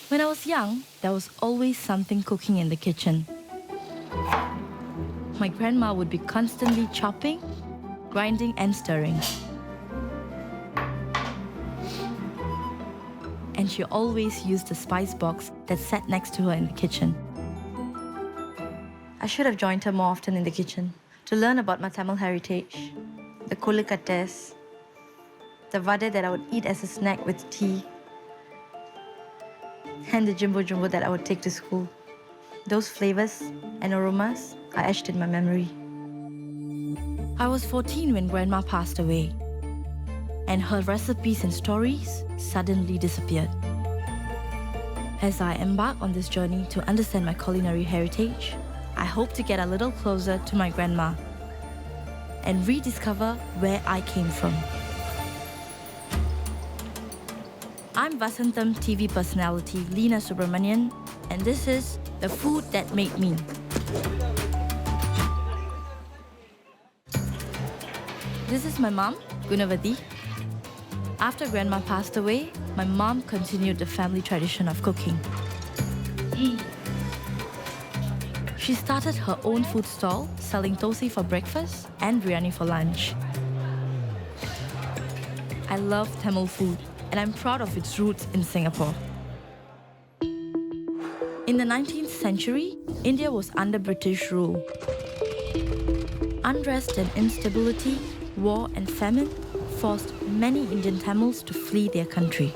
When I was young, there was always something cooking in the kitchen. My grandma would be constantly chopping, grinding and stirring. And she always used the spice box that sat next to her in the kitchen. I should have joined her more often in the kitchen to learn about my Tamil heritage, the kollukattes, the vada that I would eat as a snack with tea, and the jumbo jumbo that I would take to school. Those flavors and aromas are etched in my memory. I was 14 when Grandma passed away, and her recipes and stories suddenly disappeared. As I embark on this journey to understand my culinary heritage, I hope to get a little closer to my grandma and rediscover where I came from. I'm Vasantham TV personality Leena Subramanian, and this is The Food That Made Me. This is my mom, Gunavati. After Grandma passed away, my mom continued the family tradition of cooking. She started her own food stall, selling thosai for breakfast and biryani for lunch. I love Tamil food, and I'm proud of its roots in Singapore. In the 19th century, India was under British rule. Unrest and instability, war and famine forced many Indian Tamils to flee their country.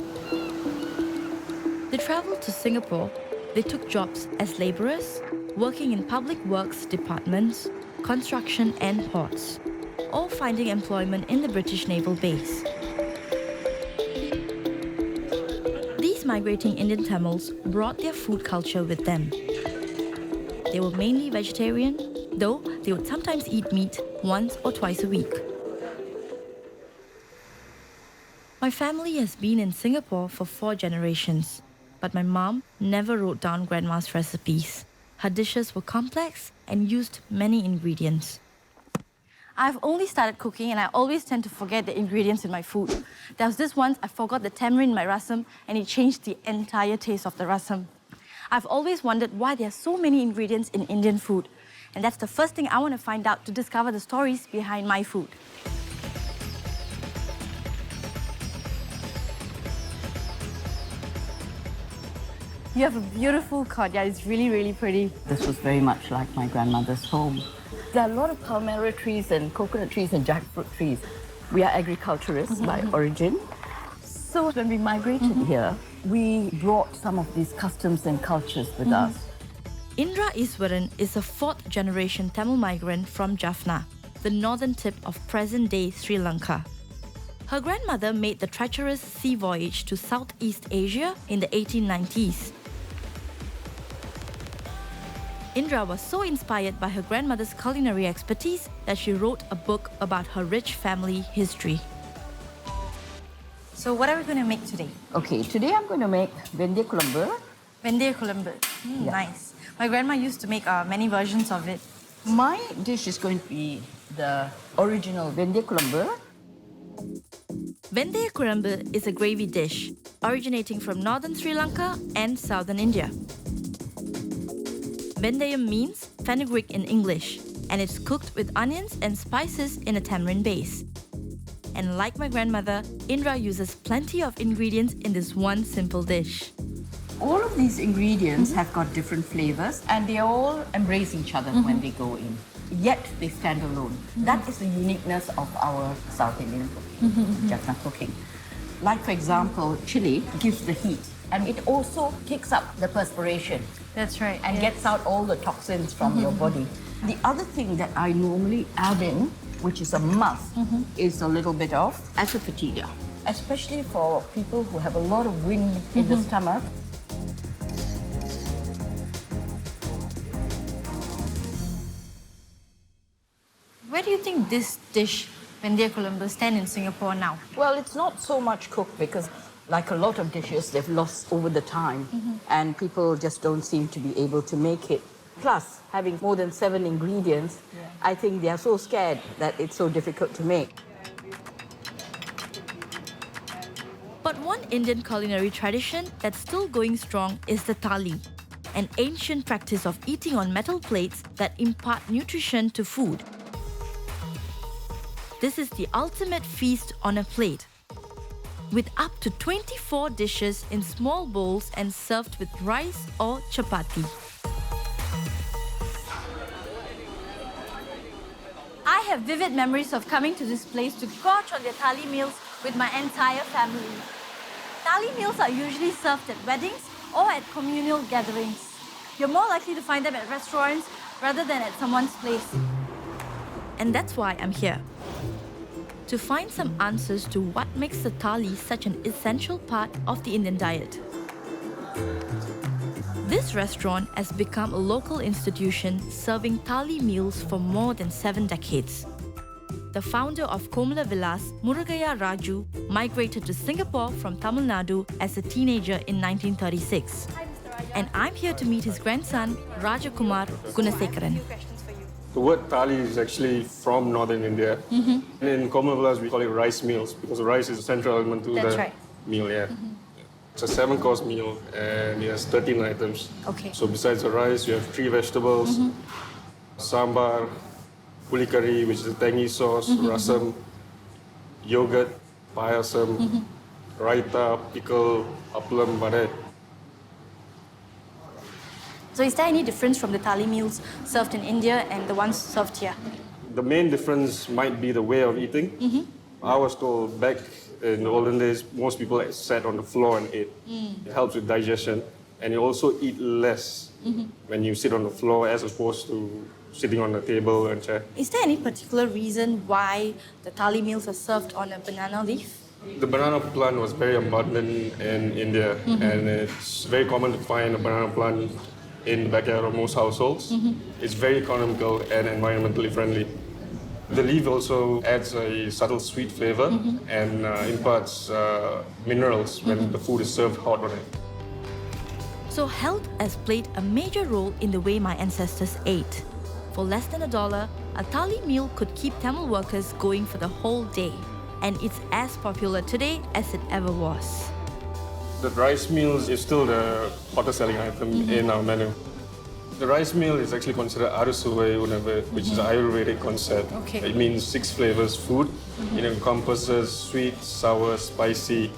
They traveled to Singapore. They took jobs as laborers, working in public works departments, construction and ports, or finding employment in the British naval base. These migrating Indian Tamils brought their food culture with them. They were mainly vegetarian, though they would sometimes eat meat once or twice a week. My family has been in Singapore for 4 generations, but my mom never wrote down Grandma's recipes. Her dishes were complex and used many ingredients. I've only started cooking and I always tend to forget the ingredients in my food. There was this once I forgot the tamarind in my rasam and it changed the entire taste of the rasam. I've always wondered why there are so many ingredients in Indian food. And that's the first thing I want to find out to discover the stories behind my food. You have a beautiful courtyard. It's really, really pretty. This was very much like my grandmother's home. There are a lot of palmyra trees and coconut trees and jackfruit trees. We are agriculturists by origin. So when we migrated here, we brought some of these customs and cultures with us. Indra Iswaran is a 4th generation Tamil migrant from Jaffna, the northern tip of present-day Sri Lanka. Her grandmother made the treacherous sea voyage to Southeast Asia in the 1890s. Indra was so inspired by her grandmother's culinary expertise that she wrote a book about her rich family history. So what are we going to make today? Okay, today I'm going to make vendiya kulambu. Vendiya kulambu. Nice. My grandma used to make many versions of it. My dish is going to be the original vendiya kulambu. Vendiya kulambu is a gravy dish originating from northern Sri Lanka and southern India. Vendayam means fenugreek in English, and it's cooked with onions and spices in a tamarind base. And like my grandmother, Indra uses plenty of ingredients in this one simple dish. All of these ingredients have got different flavors and they all embrace each other when they go in. Yet they stand alone. That is the uniqueness of our South Indian cooking, Jaffna cooking. Like, for example, chili gives the heat and it also kicks up the perspiration. That's right. And gets out all the toxins from your body. The other thing that I normally add in, which is a must, is a little bit of asafoetida, especially for people who have a lot of wind in the stomach. Where do you think this dish, vendiya kulambu, stand in Singapore now? Well, it's not so much cooked because, like a lot of dishes, they've lost over the time and people just don't seem to be able to make it. Plus, having more than 7 ingredients, I think they are so scared that it's so difficult to make. But one Indian culinary tradition that's still going strong is the thali, an ancient practice of eating on metal plates that impart nutrition to food. This is the ultimate feast on a plate, with up to 24 dishes in small bowls and served with rice or chapati. I have vivid memories of coming to this place to gorge on their thali meals with my entire family. Thali meals are usually served at weddings or at communal gatherings. You're more likely to find them at restaurants rather than at someone's place. And that's why I'm here, to find some answers to what makes the thali such an essential part of the Indian diet. This restaurant has become a local institution serving thali meals for more than 7 decades. The founder of Komala Vilas, Murugaya Raju, migrated to Singapore from Tamil Nadu as a teenager in 1936. And I'm here to meet his grandson, Rajakumar Gunasekaran. The word thali is actually from northern India. And in Komala Vilas, we call it rice meals because rice is a central element to the meal. It's a 7-course meal and it has 13 items. Okay. So besides the rice, you have 3 vegetables, sambar, puli curry, which is a tangy sauce, rasam, yogurt, payasam, raita, pickle, appalam, vada. So is there any difference from the thali meals served in India and the ones served here? The main difference might be the way of eating. I was told back in the olden days, most people sat on the floor and ate. It helps with digestion, and you also eat less when you sit on the floor as opposed to sitting on the table and chair. Is there any particular reason why the thali meals are served on a banana leaf? The banana plant was very abundant in India, and it's very common to find a banana plant in the backyard of most households. It's very economical and environmentally friendly. The leaf also adds a subtle sweet flavor and imparts minerals when the food is served hot on it. So health has played a major role in the way my ancestors ate. For less than $1, a thali meal could keep Tamil workers going for the whole day. And it's as popular today as it ever was. The rice meals is still the hottest selling item in our menu. The rice meal is actually considered Arusuvai Unavu, which is an Ayurvedic concept. Okay. It means 6 flavors food. It encompasses sweet, sour, spicy,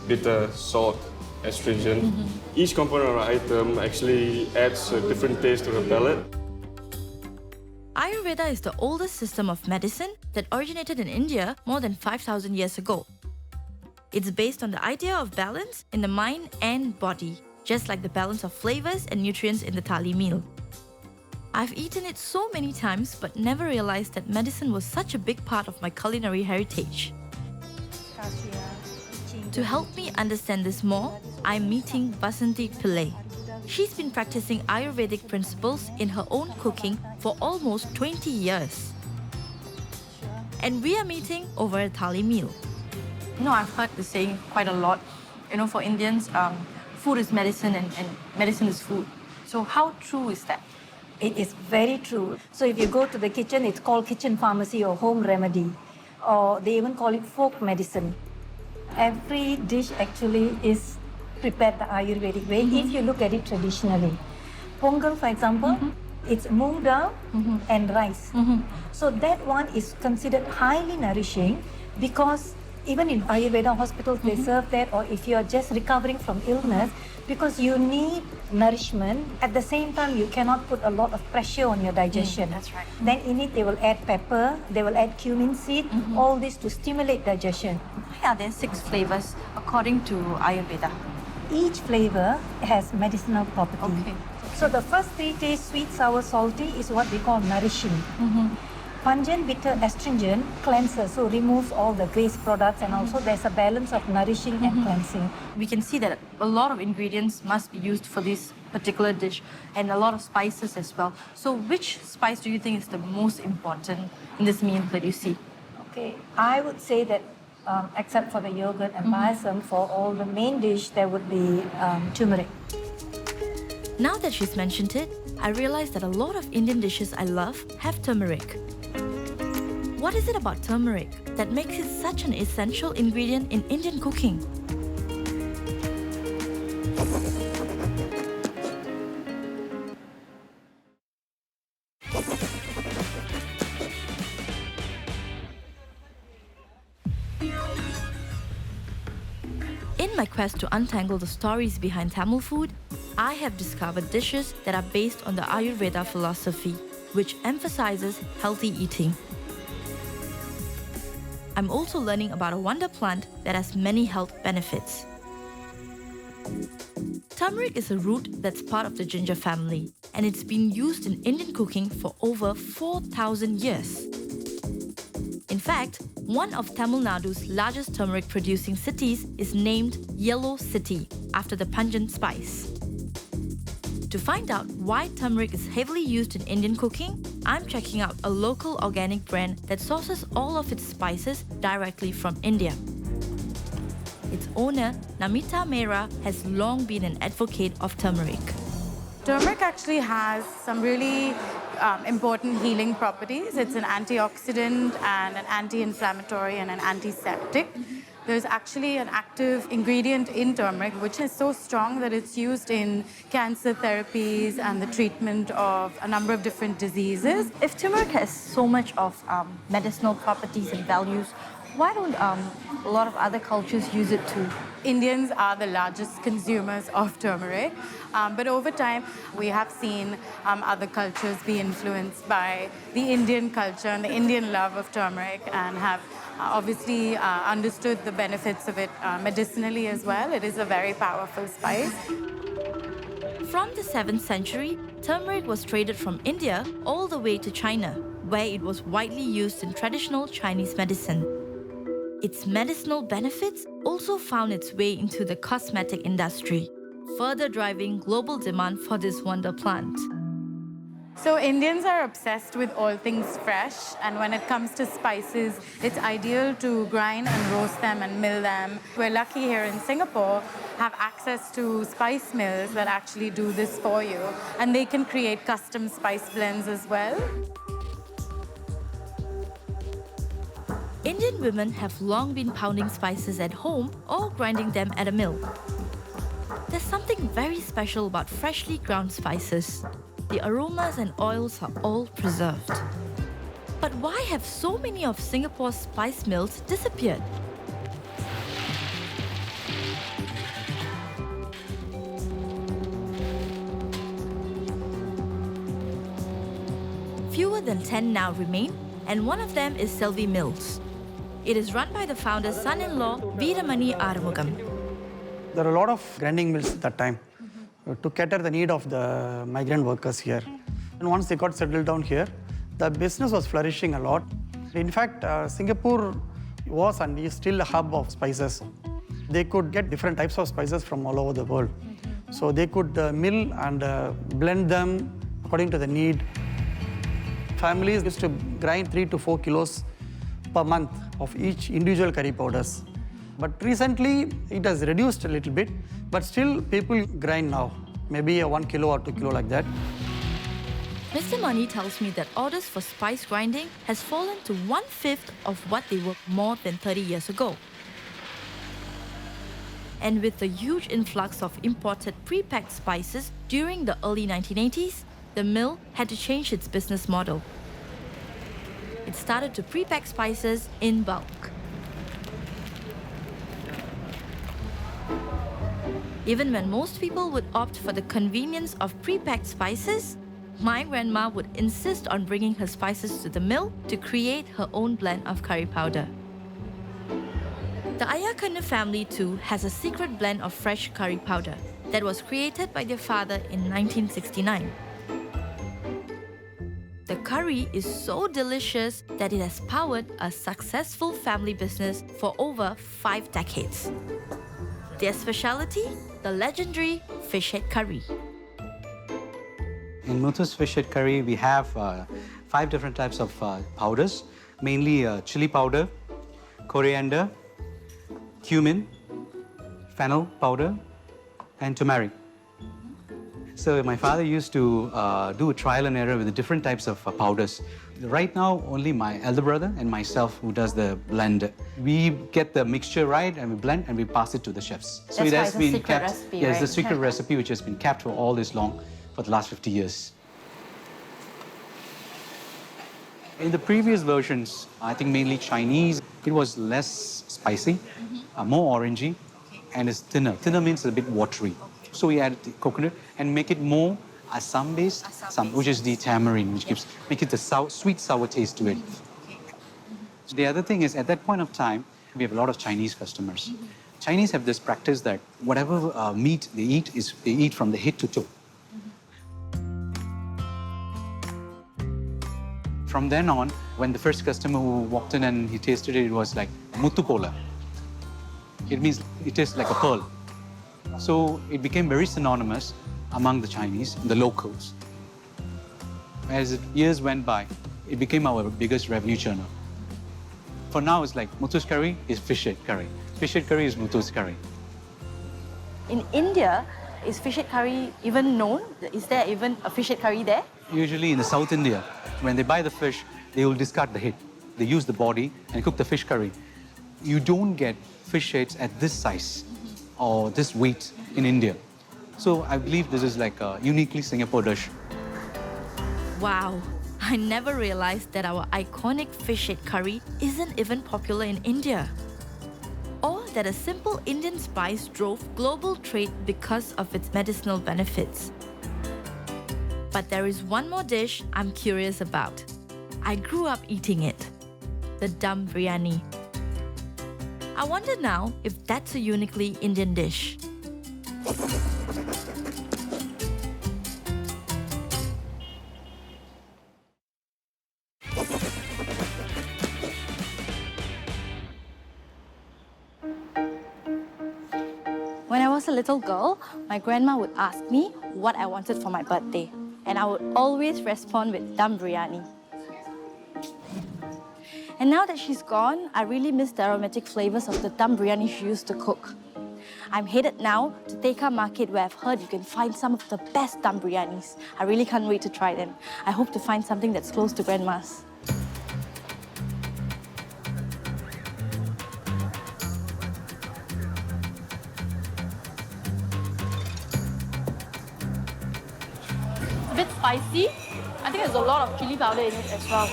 bitter, salt, astringent. Each component of the item actually adds a different taste to the palate. Ayurveda is the oldest system of medicine that originated in India more than 5,000 years ago. It's based on the idea of balance in the mind and body, just like the balance of flavors and nutrients in the thali meal. I've eaten it so many times but never realized that medicine was such a big part of my culinary heritage. To help me understand this more, I'm meeting Vasanthi Pillai. She's been practicing Ayurvedic principles in her own cooking for almost 20 years. And we are meeting over a thali meal. I've heard the saying quite a lot. For Indians, food is medicine and medicine is food. So how true is that? It is very true. So if you go to the kitchen, it's called kitchen pharmacy or home remedy. Or they even call it folk medicine. Every dish actually is prepared the Ayurvedic way if you look at it traditionally. Pongal, for example, it's moong dal and rice. So that one is considered highly nourishing because even in Ayurveda hospitals, they serve that, or if you are just recovering from illness, because you need nourishment. At the same time, you cannot put a lot of pressure on your digestion. That's right. Then in it, they will add pepper, they will add cumin seed, all this to stimulate digestion. Why are there 6 flavors according to Ayurveda? Each flavor has medicinal property. Okay. So the first 3 tastes, sweet, sour, salty, is what we call nourishing. Pungent, bitter, astringent, cleanser, so removes all the waste products, and also there's a balance of nourishing and cleansing. We can see that a lot of ingredients must be used for this particular dish and a lot of spices as well. So which spice do you think is the most important in this meal that you see? Okay, I would say that except for the yogurt and payasam, for all the main dish, there would be turmeric. Now that she's mentioned it, I realize that a lot of Indian dishes I love have turmeric. What is it about turmeric that makes it such an essential ingredient in Indian cooking? In my quest to untangle the stories behind Tamil food, I have discovered dishes that are based on the Ayurveda philosophy, which emphasizes healthy eating. I'm also learning about a wonder plant that has many health benefits. Turmeric is a root that's part of the ginger family, and it's been used in Indian cooking for over 4,000 years. In fact, one of Tamil Nadu's largest turmeric-producing cities is named Yellow City, after the pungent spice. To find out why turmeric is heavily used in Indian cooking, I'm checking out a local organic brand that sources all of its spices directly from India. Its owner, Namita Mehra, has long been an advocate of turmeric. Turmeric actually has some really important healing properties. It's an antioxidant and an anti-inflammatory and an antiseptic. There's actually an active ingredient in turmeric which is so strong that it's used in cancer therapies and the treatment of a number of different diseases. If turmeric has so much of medicinal properties and values, why don't a lot of other cultures use it too? Indians are the largest consumers of turmeric, but over time we have seen other cultures be influenced by the Indian culture and the Indian love of turmeric and have obviously understood the benefits of it medicinally as well. It is a very powerful spice. From the 7th century, turmeric was traded from India all the way to China, where it was widely used in traditional Chinese medicine. Its medicinal benefits also found its way into the cosmetic industry, further driving global demand for this wonder plant. So Indians are obsessed with all things fresh, and when it comes to spices, it's ideal to grind and roast them and mill them. We're lucky here in Singapore have access to spice mills that actually do this for you, and they can create custom spice blends as well. Indian women have long been pounding spices at home or grinding them at a mill. There's something very special about freshly ground spices. The aromas and oils are all preserved. But why have so many of Singapore's spice mills disappeared? Fewer than 10 now remain, and one of them is Selvi Mills. It is run by the founder's son-in-law, Veeramani Arumugam. There are a lot of grinding mills at that time to cater the need of the migrant workers here. And once they got settled down here, the business was flourishing a lot. In fact, Singapore was and is still a hub of spices. They could get different types of spices from all over the world. So they could mill and blend them according to the need. Families used to grind 3 to 4 kilos per month of each individual curry powders. But recently, it has reduced a little bit, but still people grind now, maybe a 1 kilo or 2 kilo like that. Mr. Mani tells me that orders for spice grinding has fallen to 1/5 of what they were more than 30 years ago. And with the huge influx of imported pre-packed spices during the early 1980s, the mill had to change its business model. It started to pre-pack spices in bulk. Even when most people would opt for the convenience of pre-packed spices, my grandma would insist on bringing her spices to the mill to create her own blend of curry powder. The Ayakana family too has a secret blend of fresh curry powder that was created by their father in 1969. The curry is so delicious that it has powered a successful family business for over 5 decades. Their specialty? The legendary fish head curry. In Muthu's fish head curry, we have 5 different types of powders, mainly chili powder, coriander, cumin, fennel powder, and turmeric. So my father used to do a trial and error with the different types of powders Right now, only my elder brother and myself who does the blend. We get the mixture right and we blend and we pass it to the chefs. So That's it why has it's a been secret kept. recipe, Yeah, it's right? a secret recipe which has been kept for all this long, for the last 50 years. In the previous versions, I think mainly Chinese, it was less spicy, more orangey, and it's thinner. Thinner means a bit watery. So we add the coconut and make it more assam-based, which is the tamarind, which make it the sweet sour taste to it. The other thing is, at that point of time, we have a lot of Chinese customers. Chinese have this practice that whatever meat they eat from the head to toe. From then on, when the first customer who walked in and he tasted it, it was like mutu pola. It means it tastes like a pearl. So it became very synonymous among the Chinese, the locals. As years went by, it became our biggest revenue churner. For now, it's like mutu's curry is fish head curry. Fish head curry is mutu's curry. In India, is fish head curry even known? Is there even a fish head curry there? Usually in the South India, when they buy the fish, they will discard the head. They use the body and cook the fish curry. You don't get fish heads at this size or this weight in India. So I believe this is like a uniquely Singapore dish. Wow, I never realized that our iconic fish head curry isn't even popular in India. Or that a simple Indian spice drove global trade because of its medicinal benefits. But there is one more dish I'm curious about. I grew up eating it, the dum biryani. I wonder now if that's a uniquely Indian dish. When I was a little girl, my grandma would ask me what I wanted for my birthday, and I would always respond with dum biryani. And now that she's gone, I really miss the aromatic flavors of the dum biryani she used to cook. I'm headed now to Tekka Market, where I've heard you can find some of the best dum biryanis. I really can't wait to try them. I hope to find something that's close to Grandma's. It's a bit spicy. I think there's a lot of chili powder in it as well.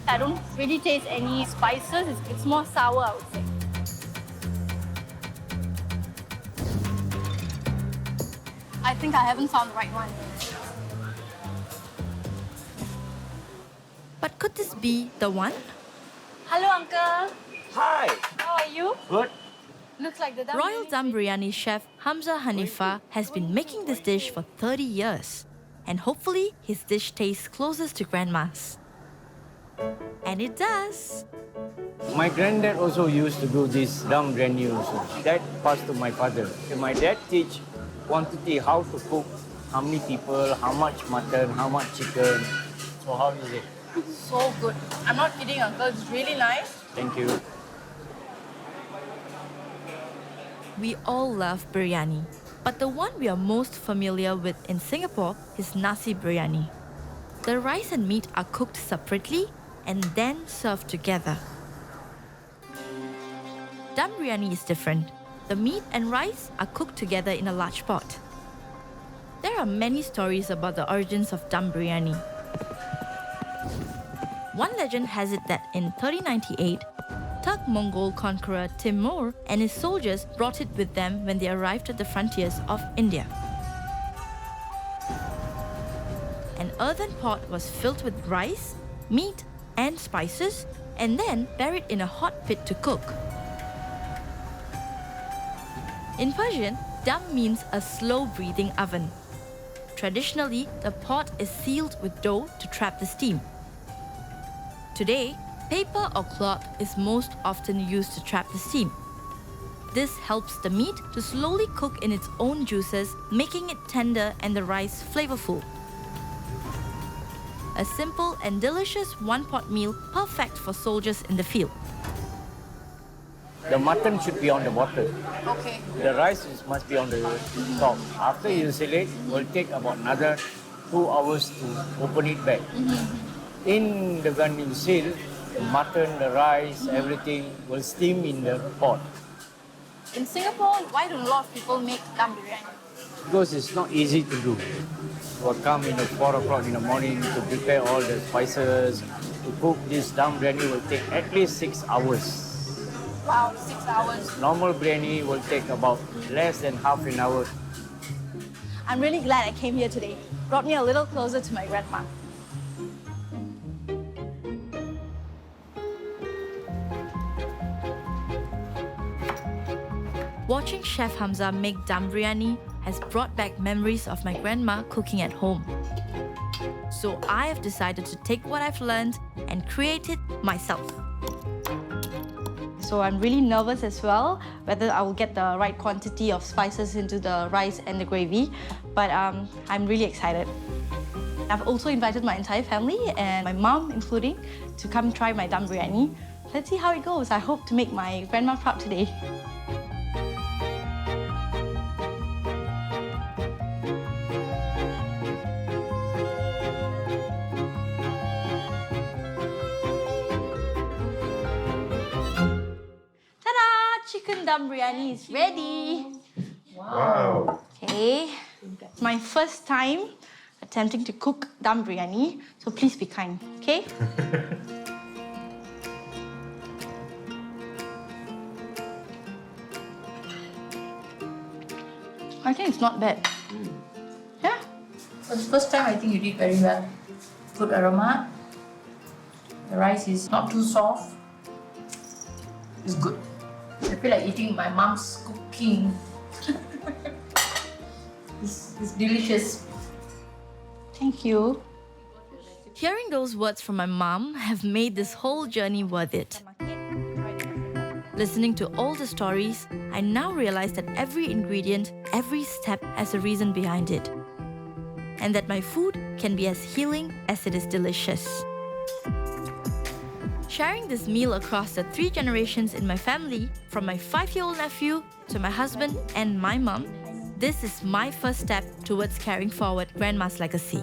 I don't really taste any spices. It's more sour, I would say. I think I haven't found the right one. But could this be the one? Hello, Uncle. Hi. How are you? Good. Looks like the Royal Dum Biryani chef Hamza Hanifa has been making this dish for 30 years. And hopefully, his dish tastes closest to Grandma's. And it does. My granddad also used to do this dum biryani also. That passed to my father. My dad teach quantity, how to cook, how many people, how much mutton, how much chicken. So how is it? So good. I'm not kidding, Uncle. It's really nice. Thank you. We all love biryani. But the one we are most familiar with in Singapore is nasi biryani. The rice and meat are cooked separately and then served together. Dum biryani is different. The meat and rice are cooked together in a large pot. There are many stories about the origins of dum biryani. One legend has it that in 1398, Turk-Mongol conqueror Timur and his soldiers brought it with them when they arrived at the frontiers of India. An earthen pot was filled with rice, meat, and spices, and then buried in a hot pit to cook. In Persian, dum means a slow-breathing oven. Traditionally, the pot is sealed with dough to trap the steam. Today, paper or cloth is most often used to trap the steam. This helps the meat to slowly cook in its own juices, making it tender and the rice flavorful. A simple and delicious one-pot meal perfect for soldiers in the field. The mutton should be on the bottom. Okay. The rice must be on the top. After you seal it will take about another 2 hours to open it back. In the garden seal, the mutton, the rice, everything will steam in the pot. In Singapore, why do a lot of people make dum biryani? Because it's not easy to do. We'll come in at 4 o'clock in the morning to prepare all the spices. To cook this dum biryani will take at least 6 hours. Wow, 6 hours. Normal biryani will take about less than half an hour. I'm really glad I came here today. Brought me a little closer to my grandma. Watching Chef Hamza make dum biryani has brought back memories of my grandma cooking at home. So I have decided to take what I've learned and create it myself. So I'm really nervous as well, whether I will get the right quantity of spices into the rice and the gravy, but I'm really excited. I've also invited my entire family and my mom including to come try my dum biryani. Let's see how it goes. I hope to make my grandma proud today. Chicken dum biryani is ready. Wow. Okay, it's my first time attempting to cook dum biryani, so please be kind, okay? I think it's not bad. Yeah? For the first time, I think you did very well. Good aroma. The rice is not too soft. It's good. I feel like eating my mom's cooking. It's delicious. Thank you. Hearing those words from my mom have made this whole journey worth it. Listening to all the stories, I now realize that every ingredient, every step has a reason behind it. And that my food can be as healing as it is delicious. Sharing this meal across the 3 generations in my family, from my 5-year-old nephew to my husband and my mum, this is my first step towards carrying forward Grandma's legacy.